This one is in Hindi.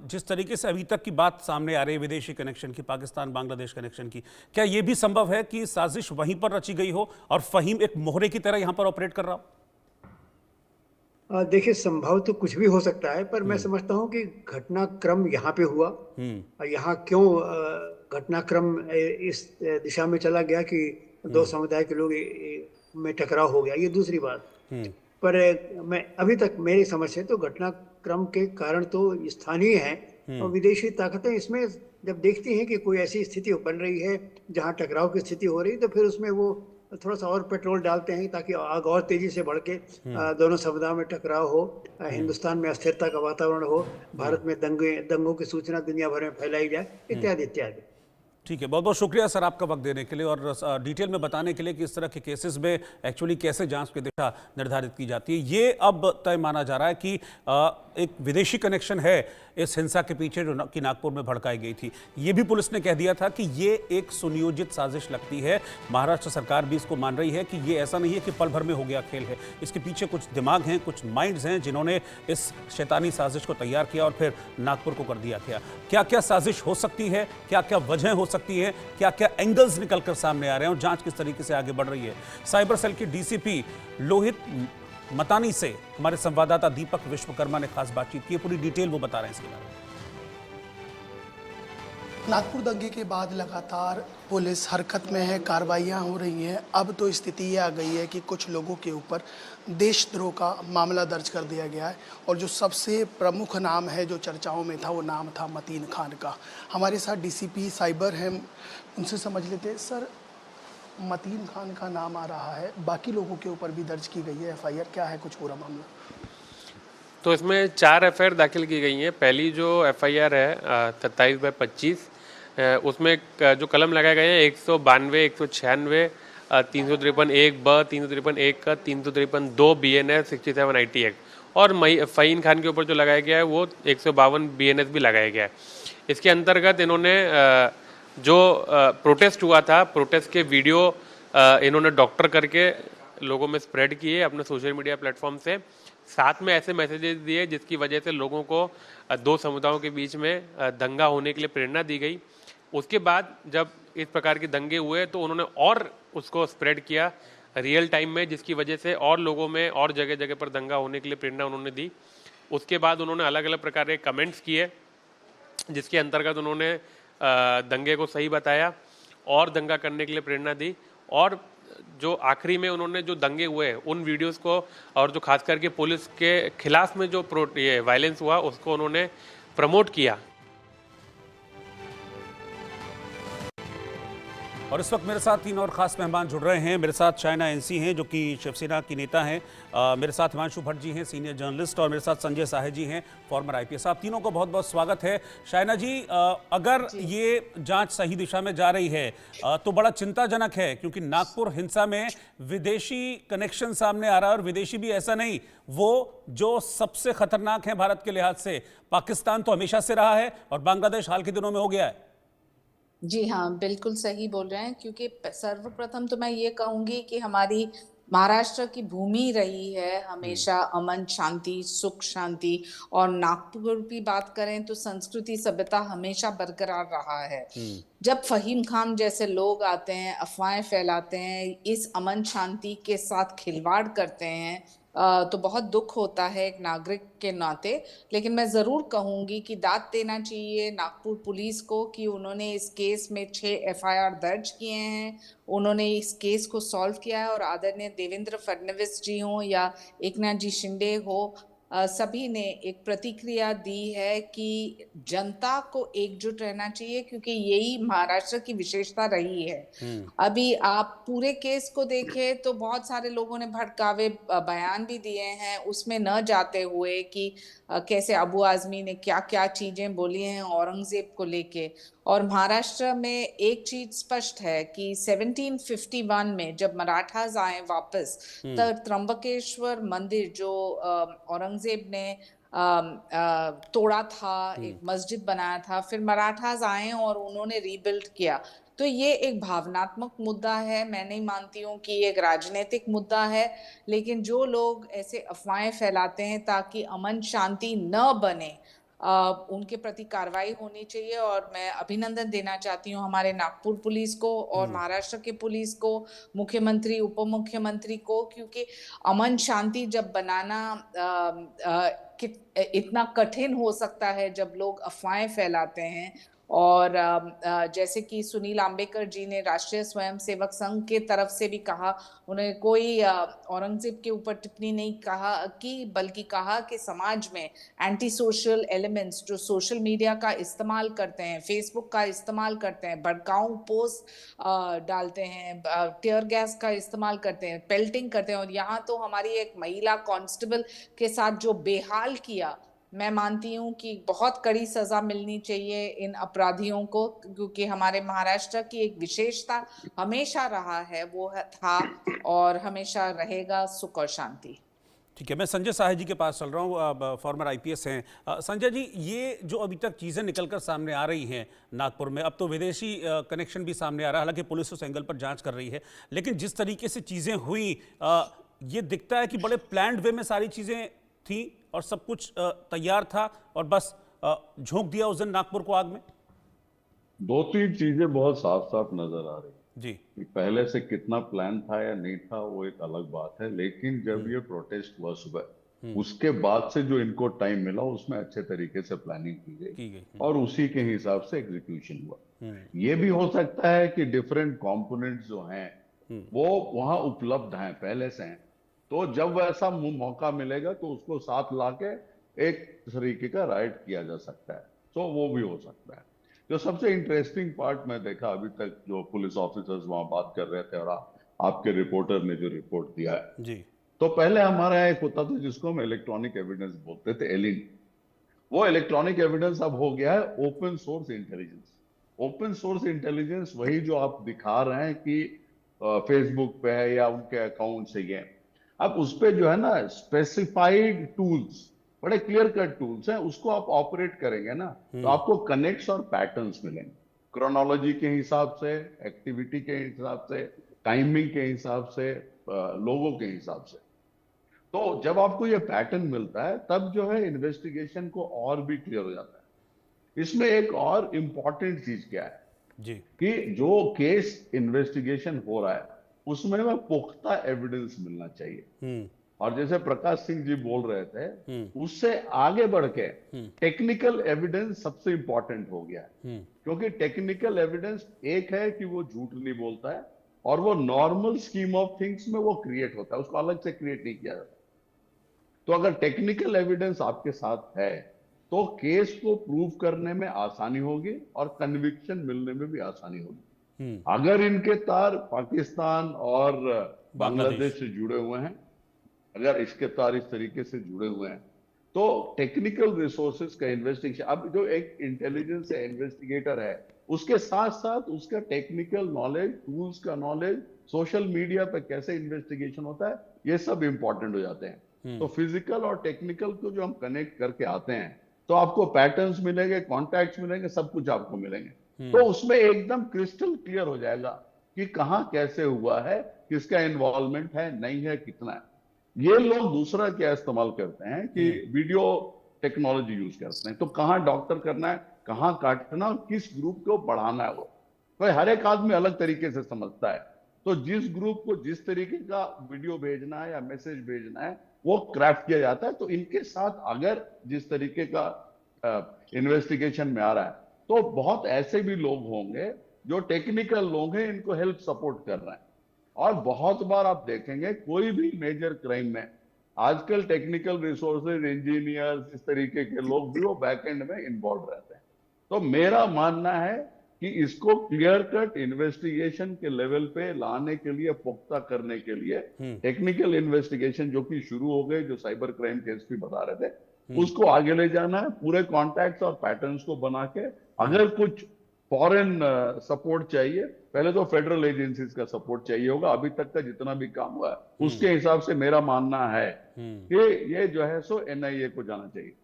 जिस तरीके से अभी तक की बात सामने आ रही है विदेशी कनेक्शन की, पाकिस्तान बांग्लादेश कनेक्शन की, क्या यह भी संभव है कि साजिश वहीं पर रची गई हो और फहीम एक मोहरे की तरह यहां पर ऑपरेट कर रहा हो? देखिए, संभव तो कुछ भी हो सकता है, पर मैं हम्म। समझता हूँ कि घटनाक्रम यहाँ पे हुआ। हम्म। और यहाँ क्यों घटनाक्रम इस दिशा में चला गया कि दो हम्म। समुदाय के लोग में टकराव हो गया, ये दूसरी बात। हम्म। पर मैं अभी तक मेरी समझ से तो घटनाक्रम के कारण तो स्थानीय हैं। और हम्म। विदेशी ताकतें इसमें जब देखती हैं कि कोई ऐसी स्थिति बन रही है जहां टकराव की स्थिति हो रही, तो फिर उसमें वो थोड़ा सा और पेट्रोल डालते हैं ताकि आग और तेजी से बढ़ के हम्म। दोनों समुदायों में टकराव हो, हम्म। हिंदुस्तान में अस्थिरता का वातावरण हो, हम्म। भारत में दंगों की सूचना दुनिया भर में फैलाई जाए, हम्म। इत्यादि इत्यादि। ठीक है, बहुत बहुत शुक्रिया सर आपका वक्त देने के लिए और डिटेल में बताने के लिए कि इस तरह के केसेस में एक्चुअली कैसे जांच की दिशा निर्धारित की जाती है। ये अब तय माना जा रहा है कि एक विदेशी कनेक्शन है इस हिंसा के पीछे जो कि नागपुर में भड़काई गई थी। ये भी पुलिस ने कह दिया था कि ये एक सुनियोजित साजिश लगती है। महाराष्ट्र सरकार भी इसको मान रही है कि ये ऐसा नहीं है कि पल भर में हो गया खेल है, इसके पीछे कुछ दिमाग हैं, कुछ माइंड्स हैं जिन्होंने इस शैतानी साजिश को तैयार किया और फिर नागपुर को कर दिया गया। क्या क्या साजिश हो सकती है, क्या क्या वजह हो सकती है, क्या क्या एंगल्स निकलकर सामने आ रहे हैं और जांच किस तरीके से आगे बढ़ रही है, साइबर सेल की डीसीपी लोहित मतानी से हमारे संवाददाता दीपक विश्वकर्मा ने खास बातचीत की। पूरी डिटेल वो बता रहे हैं इसके बारे में। नागपुर दंगे के बाद लगातार पुलिस हरकत में है, कार्रवाइयां हो रही हैं। अब तो स्थिति ये आ गई है कि कुछ लोगों के ऊपर देशद्रोह का मामला दर्ज कर दिया गया है और जो सबसे प्रमुख नाम है जो चर्चाओं में था वो नाम था मतीन खान का। हमारे साथ डीसीपी साइबर हैं, उनसे समझ लेते हैं। सर, मतीन खान का नाम आ रहा है, बाकी लोगों के ऊपर भी दर्ज की गई है एफआईआर, क्या है कुछ पूरा मामला? तो इसमें 4 एफआईआर दाखिल की गई हैं। पहली जो एफआईआर है 27/25, उसमें जो कलम लगाए गए हैं 192, 196, 353 1 ब, 353 1 का, 353 2 BNS 67 IT एक्ट और फ़हीम खान के ऊपर जो लगाया गया है वो 152 BNS भी लगाया गया है। इसके अंतर्गत इन्होंने जो प्रोटेस्ट हुआ था, प्रोटेस्ट के वीडियो इन्होंने डॉक्टर करके लोगों में स्प्रेड किए अपने सोशल मीडिया प्लेटफॉर्म से। साथ में ऐसे मैसेजेस दिए जिसकी वजह से लोगों को दो समुदायों के बीच में दंगा होने के लिए प्रेरणा दी गई। उसके बाद जब इस प्रकार के दंगे हुए तो उन्होंने और उसको स्प्रेड किया रियल टाइम में, जिसकी वजह से और लोगों में और जगह जगह पर दंगा होने के लिए प्रेरणा उन्होंने दी। उसके बाद उन्होंने अलग अलग प्रकार के कमेंट्स किए जिसके अंतर्गत उन्होंने दंगे को सही बताया और दंगा करने के लिए प्रेरणा दी। और जो आखिरी में उन्होंने जो दंगे हुए उन वीडियोस को और जो खास करके पुलिस के खिलाफ में जो ये वायलेंस हुआ उसको उन्होंने प्रमोट किया। और इस वक्त मेरे साथ 3 और खास मेहमान जुड़ रहे हैं। मेरे साथ चाइना एनसी हैं जो कि शिवसेना की नेता हैं, मेरे साथ हिमांशु भट्ट जी हैं सीनियर जर्नलिस्ट, और मेरे साथ संजय साहे जी हैं फॉर्मर आईपीएस। आप तीनों को बहुत बहुत स्वागत है। शाइना जी, अगर ये जांच सही दिशा में जा रही है तो बड़ा चिंताजनक है क्योंकि नागपुर हिंसा में विदेशी कनेक्शन सामने आ रहा है और विदेशी भी ऐसा नहीं, वो जो सबसे खतरनाक है भारत के लिहाज से। पाकिस्तान तो हमेशा से रहा है और बांग्लादेश हाल के दिनों में हो गया है। जी हाँ, बिल्कुल सही बोल रहे हैं क्योंकि सर्वप्रथम तो मैं ये कहूँगी कि हमारी महाराष्ट्र की भूमि रही है हमेशा अमन, शांति, सुख, शांति। और नागपुर की बात करें तो संस्कृति, सभ्यता हमेशा बरकरार रहा है। जब फ़हीम खान जैसे लोग आते हैं, अफवाहें फैलाते हैं, इस अमन शांति के साथ खिलवाड़ करते हैं, तो बहुत दुख होता है एक नागरिक के नाते। लेकिन मैं ज़रूर कहूँगी कि दाद देना चाहिए नागपुर पुलिस को कि उन्होंने इस केस में 6 एफआईआर दर्ज किए हैं, उन्होंने इस केस को सॉल्व किया है। और आदरणीय देवेंद्र फडणवीस जी हों या एकनाथ जी शिंदे हो, सभी ने एक प्रतिक्रिया दी है कि जनता को एकजुट रहना चाहिए क्योंकि यही महाराष्ट्र की विशेषता रही है। अभी आप पूरे केस को देखें तो बहुत सारे लोगों ने भड़कावे बयान भी दिए हैं, उसमें न जाते हुए कि कैसे अबू आजमी ने क्या क्या चीजें बोली हैं औरंगजेब को लेके। और महाराष्ट्र में एक चीज स्पष्ट है कि 1751 में जब मराठास आए वापस, तब त्र्यंबकेश्वर मंदिर जो औरंगजेब ने तोड़ा था, एक मस्जिद बनाया था, फिर मराठास आए और उन्होंने रीबिल्ड किया। तो ये एक भावनात्मक मुद्दा है, मैं नहीं मानती हूँ कि ये एक राजनीतिक मुद्दा है। लेकिन जो लोग ऐसे अफवाहें फैलाते हैं ताकि अमन शांति न बने, उनके प्रति कार्रवाई होनी चाहिए। और मैं अभिनंदन देना चाहती हूँ हमारे नागपुर पुलिस को और महाराष्ट्र के पुलिस को, मुख्यमंत्री, उप मुख्यमंत्री को, क्योंकि अमन शांति जब बनाना इतना कठिन हो सकता है जब लोग अफवाहें फैलाते हैं। और जैसे कि सुनील आम्बेकर जी ने राष्ट्रीय स्वयंसेवक संघ के तरफ से भी कहा, उन्होंने कोई औरंगजेब के ऊपर टिप्पणी नहीं कहा कि, बल्कि कहा कि समाज में एंटी सोशल एलिमेंट्स जो सोशल मीडिया का इस्तेमाल करते हैं, फेसबुक का इस्तेमाल करते हैं, भड़काऊ पोस्ट डालते हैं, टीयर गैस का इस्तेमाल करते हैं, पेल्टिंग करते हैं, और यहाँ तो हमारी एक महिला कांस्टेबल के साथ जो बेहाल किया, मैं मानती हूँ कि बहुत कड़ी सजा मिलनी चाहिए इन अपराधियों को, क्योंकि हमारे महाराष्ट्र की एक विशेषता हमेशा रहा है, वो था और हमेशा रहेगा सुख और शांति। ठीक है, मैं संजय साहे जी के पास चल रहा हूँ, फॉर्मर आईपीएस हैं। संजय जी, ये जो अभी तक चीज़ें निकलकर सामने आ रही हैं नागपुर में, अब तो विदेशी कनेक्शन भी सामने आ रहा है, हालांकि पुलिस उस एंगल पर जांच कर रही है, लेकिन जिस तरीके से चीज़ें हुई, ये दिखता है कि बड़े प्लान्ड वे में सारी चीज़ें थी और सब कुछ तैयार था और बस झोंक दिया उस दिन नागपुर को आग में। दो तीन चीजें बहुत साफ साफ नजर आ रही जी। कि पहले से कितना प्लान था या नहीं था वो एक अलग बात है, लेकिन जब ये प्रोटेस्ट हुआ सुबह, उसके बाद से जो इनको टाइम मिला उसमें अच्छे तरीके से प्लानिंग की गई और उसी के हिसाब से एग्जीक्यूशन हुआ। ये भी हो सकता है कि डिफरेंट कंपोनेंट्स जो हैं वो वहां उपलब्ध हैं, पहले से हैं, तो जब ऐसा मौका मिलेगा तो उसको साथ लाके एक तरीके का राइट किया जा सकता है, तो वो भी हो सकता है। जो सबसे इंटरेस्टिंग पार्ट मैं देखा अभी तक, जो पुलिस ऑफिसर्स वहां बात कर रहे थे और आपके रिपोर्टर ने जो रिपोर्ट दिया है जी, तो पहले हमारा एक होता था जिसको हम इलेक्ट्रॉनिक एविडेंस बोलते थे, एलिन। वो इलेक्ट्रॉनिक एविडेंस अब हो गया है open source intelligence. Open source intelligence वही जो आप दिखा रहे हैं कि फेसबुक पे है या उनके अकाउंट से ये, अब उस पे जो है ना स्पेसिफाइड टूल्स, बड़े क्लियर कट टूल्स हैं, उसको आप ऑपरेट करेंगे ना तो आपको कनेक्ट्स और पैटर्न्स मिलेंगे, क्रोनोलॉजी के हिसाब से, एक्टिविटी के हिसाब से, टाइमिंग के हिसाब से, लोगों के हिसाब से। तो जब आपको ये पैटर्न मिलता है तब जो है इन्वेस्टिगेशन को और भी क्लियर हो जाता है। इसमें एक और इंपॉर्टेंट चीज क्या है जी, कि जो केस इन्वेस्टिगेशन हो रहा है उसमें में पुख्ता एविडेंस मिलना चाहिए। और जैसे प्रकाश सिंह जी बोल रहे थे, उससे आगे बढ़ के टेक्निकल एविडेंस सबसे इंपॉर्टेंट हो गया है, क्योंकि टेक्निकल एविडेंस एक है कि वो झूठ नहीं बोलता है और वो नॉर्मल स्कीम ऑफ थिंग्स में वो क्रिएट होता है, उसको अलग से क्रिएट नहीं किया जाता। तो अगर टेक्निकल एविडेंस आपके साथ है तो केस को प्रूव करने में आसानी होगी और कन्विक्शन मिलने में भी आसानी होगी। अगर इनके तार पाकिस्तान और बांग्लादेश से जुड़े हुए हैं, अगर इसके तार इस तरीके से जुड़े हुए हैं, तो टेक्निकल रिसोर्सेज का इन्वेस्टिगेशन, अब जो एक इंटेलिजेंस या इन्वेस्टिगेटर है उसके साथ साथ उसका टेक्निकल नॉलेज, टूल्स का नॉलेज, सोशल मीडिया पे कैसे इन्वेस्टिगेशन होता है, ये सब इंपॉर्टेंट हो जाते हैं। तो फिजिकल और टेक्निकल को जो हम कनेक्ट करके आते हैं तो आपको पैटर्न्स मिलेंगे, कॉन्टैक्ट्स मिलेंगे, सब कुछ आपको मिलेंगे। तो उसमें एकदम क्रिस्टल क्लियर हो जाएगा कि कहां कैसे हुआ है, किसका इन्वॉल्वमेंट है, नहीं है, कितना है। ये लोग दूसरा क्या इस्तेमाल करते हैं कि वीडियो टेक्नोलॉजी यूज करते हैं, तो कहां डॉक्टर करना है, कहां काटना और किस ग्रुप को बढ़ाना है, वो तो हर एक आदमी अलग तरीके से समझता है। तो जिस ग्रुप को जिस तरीके का वीडियो भेजना है या मैसेज भेजना है वो क्राफ्ट किया जाता है। तो इनके साथ अगर जिस तरीके का इन्वेस्टिगेशन में आ रहा है तो बहुत ऐसे भी लोग होंगे जो टेक्निकल लोग हैं, इनको हेल्प सपोर्ट कर रहे हैं। और बहुत बार आप देखेंगे कोई भी मेजर क्राइम में आजकल टेक्निकल रिसोर्सेज, इंजीनियर्स, इस तरीके के लोग भी वो बैक एंड में इन्वॉल्व रहते हैं। तो मेरा मानना है कि इसको क्लियर कट इन्वेस्टिगेशन के लेवल पे लाने के लिए, पुख्ता करने के लिए टेक्निकल इन्वेस्टिगेशन जो कि शुरू हो गए, जो साइबर क्राइम केस भी बता रहे थे, उसको आगे ले जाना है, पूरे कॉन्टैक्ट्स और पैटर्न्स को बना के। अगर कुछ फॉरेन सपोर्ट चाहिए, पहले तो फेडरल एजेंसीज का सपोर्ट चाहिए होगा। अभी तक का जितना भी काम हुआ है उसके हिसाब से मेरा मानना है कि ये जो है सो एनआईए को जाना चाहिए।